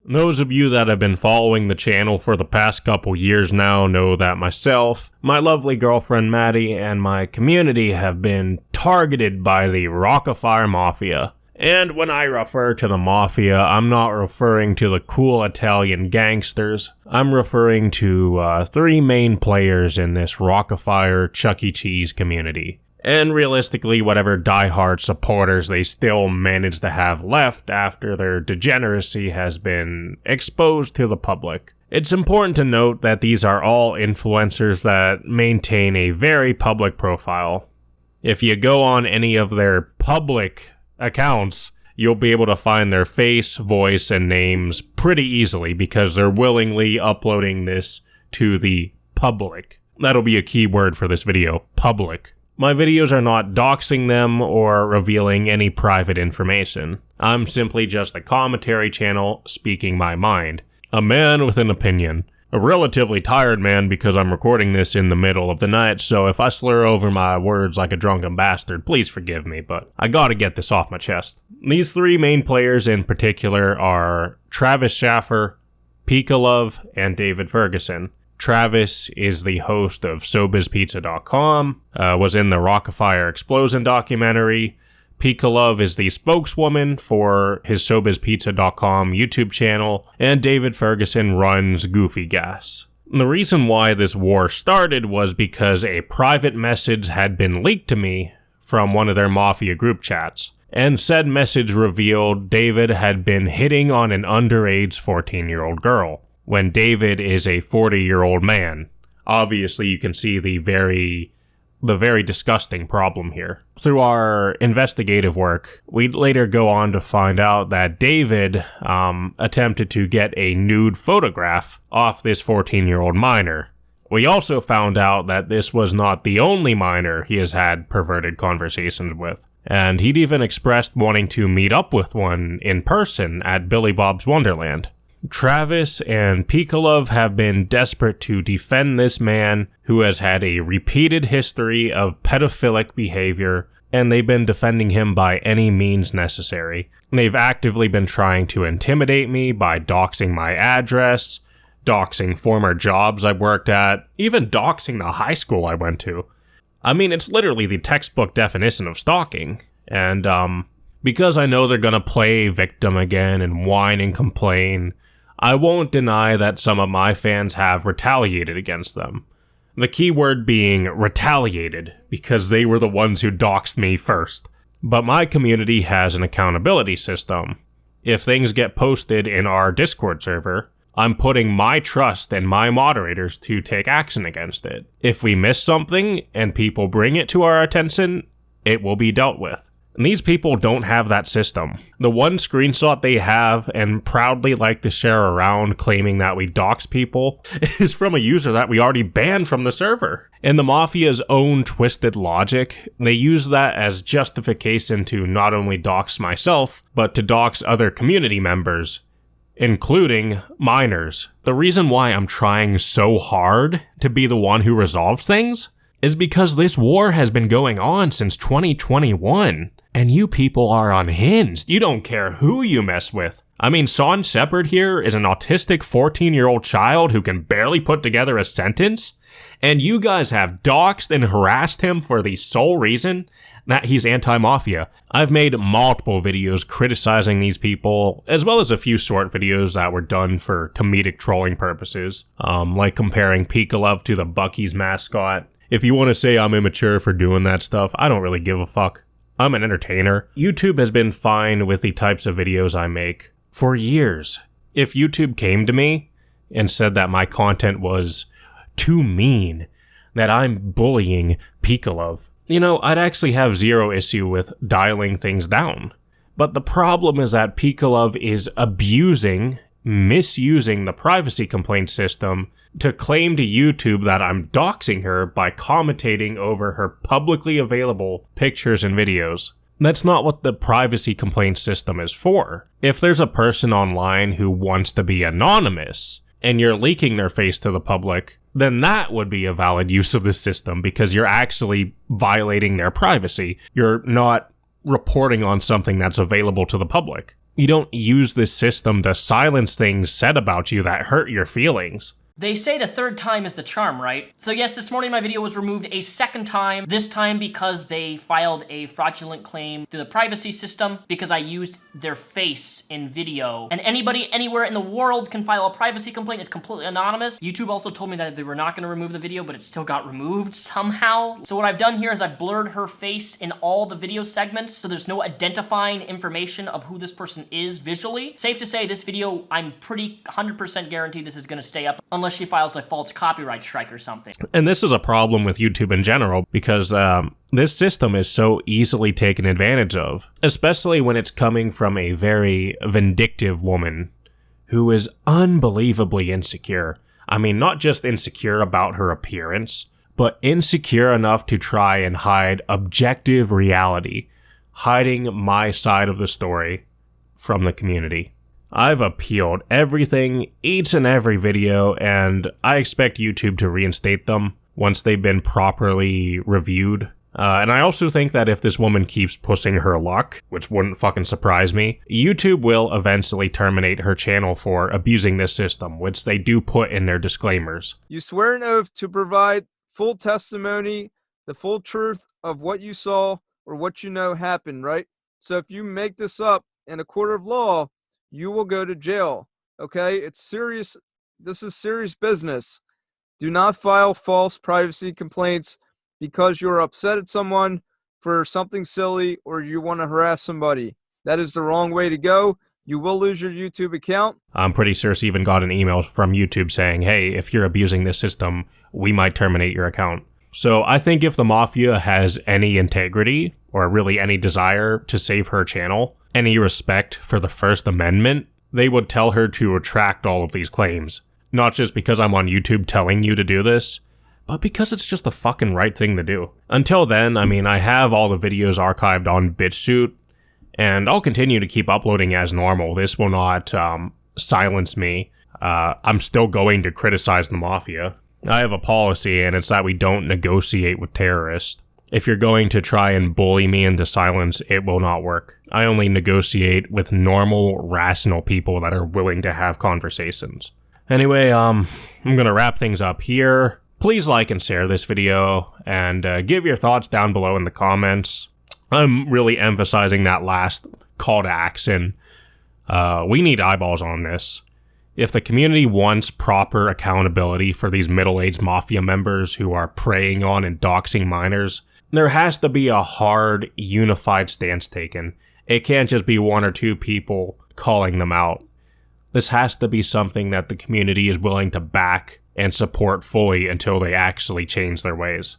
Those of you that have been following the channel for the past couple years now know that myself, my lovely girlfriend Maddie, and my community have been targeted by the Rockafire Mafia. And when I refer to the Mafia, I'm not referring to the cool Italian gangsters. I'm referring to three main players in this Rockafire Chuck E. Cheese community. And realistically, whatever diehard supporters they still manage to have left after their degeneracy has been exposed to the public. It's important to note that these are all influencers that maintain a very public profile. If you go on any of their public accounts, you'll be able to find their face, voice, and names pretty easily because they're willingly uploading this to the public. That'll be a key word for this video, public. My videos are not doxing them or revealing any private information. I'm simply just a commentary channel speaking my mind. A man with an opinion. A relatively tired man because I'm recording this in the middle of the night, so if I slur over my words like a drunken bastard, please forgive me, but I gotta get this off my chest. These three main players in particular are Travis Schaffer, Pikalove, and David Ferguson. Travis is the host of SoBizPizza.com, was in the Rockafire Explosion documentary. Pikalove is the spokeswoman for his SoBizPizza.com YouTube channel, and David Ferguson runs Goofy Gas. The reason why this war started was because a private message had been leaked to me from one of their Mafia group chats, and said message revealed David had been hitting on an underage 14-year-old girl, when David is a 40-year-old man. Obviously, you can see the very disgusting problem here. Through our investigative work, we'd later go on to find out that David attempted to get a nude photograph off this 14-year-old minor. We also found out that this was not the only minor he has had perverted conversations with, and he'd even expressed wanting to meet up with one in person at Billy Bob's Wonderland. Travis and Pikalove have been desperate to defend this man who has had a repeated history of pedophilic behavior, and they've been defending him by any means necessary. They've actively been trying to intimidate me by doxing my address, doxing former jobs I've worked at, even doxing the high school I went to. I mean, it's literally the textbook definition of stalking, and because I know they're gonna play victim again and whine and complain, I won't deny that some of my fans have retaliated against them. The key word being retaliated, because they were the ones who doxed me first. But my community has an accountability system. If things get posted in our Discord server, I'm putting my trust in my moderators to take action against it. If we miss something and people bring it to our attention, it will be dealt with. And these people don't have that system. The one screenshot they have and proudly like to share around claiming that we dox people is from a user that we already banned from the server. In the Mafia's own twisted logic, they use that as justification to not only dox myself, but to dox other community members, including minors. The reason why I'm trying so hard to be the one who resolves things is because this war has been going on since 2021. And you people are unhinged. You don't care who you mess with. I mean, Son Shepard here is an autistic 14-year-old child who can barely put together a sentence, and you guys have doxed and harassed him for the sole reason that he's anti-mafia. I've made multiple videos criticizing these people, as well as a few short videos that were done for comedic trolling purposes, like comparing Pikalove to the Buc-ee's mascot. If you want to say I'm immature for doing that stuff, I don't really give a fuck. I'm an entertainer. YouTube has been fine with the types of videos I make for years. If YouTube came to me and said that my content was too mean, that I'm bullying Pikalove, I'd actually have zero issue with dialing things down. But the problem is that Pikalove is misusing the privacy complaint system to claim to YouTube that I'm doxing her by commentating over her publicly available pictures and videos. That's not what the privacy complaint system is for. If there's a person online who wants to be anonymous, and you're leaking their face to the public, then that would be a valid use of the system because you're actually violating their privacy. You're not reporting on something that's available to the public. You don't use this system to silence things said about you that hurt your feelings. They say the third time is the charm, right? So yes, this morning my video was removed a second time, this time because they filed a fraudulent claim through the privacy system because I used their face in video. And anybody anywhere in the world can file a privacy complaint. It's completely anonymous. YouTube also told me that they were not going to remove the video, but it still got removed somehow. So what I've done here is I've blurred her face in all the video segments, so there's no identifying information of who this person is visually. Safe to say this video, I'm pretty 100% guaranteed this is going to stay up unless she files a false copyright strike or something. And this is a problem with YouTube in general because this system is so easily taken advantage of, especially when it's coming from a very vindictive woman who is unbelievably insecure. I mean, not just insecure about her appearance, but insecure enough to try and hide objective reality, hiding my side of the story from the community. I've appealed everything, each and every video, and I expect YouTube to reinstate them once they've been properly reviewed. And I also think that if this woman keeps pushing her luck, which wouldn't fucking surprise me, YouTube will eventually terminate her channel for abusing this system, which they do put in their disclaimers. You swear an oath to provide full testimony, the full truth of what you saw or what you know happened, right? So if you make this up in a court of law, you will go to jail, okay? It's serious. This is serious business. Do not file false privacy complaints because you're upset at someone for something silly or you want to harass somebody. That is the wrong way to go. You will lose your YouTube account. I'm pretty sure she even got an email from YouTube saying, hey, if you're abusing this system, we might terminate your account. So I think if the Mafia has any integrity, or really any desire to save her channel, any respect for the First Amendment, they would tell her to retract all of these claims. Not just because I'm on YouTube telling you to do this, but because it's just the fucking right thing to do. Until then, I mean, I have all the videos archived on BitChute, and I'll continue to keep uploading as normal. This will not silence me. I'm still going to criticize the Mafia. I have a policy, and it's that we don't negotiate with terrorists. If you're going to try and bully me into silence, it will not work. I only negotiate with normal, rational people that are willing to have conversations. Anyway, I'm gonna wrap things up here. Please like and share this video, and give your thoughts down below in the comments. I'm really emphasizing that last call to action. We need eyeballs on this. If the community wants proper accountability for these middle-aged Mafia members who are preying on and doxing minors, there has to be a hard, unified stance taken. It can't just be one or two people calling them out. This has to be something that the community is willing to back and support fully until they actually change their ways.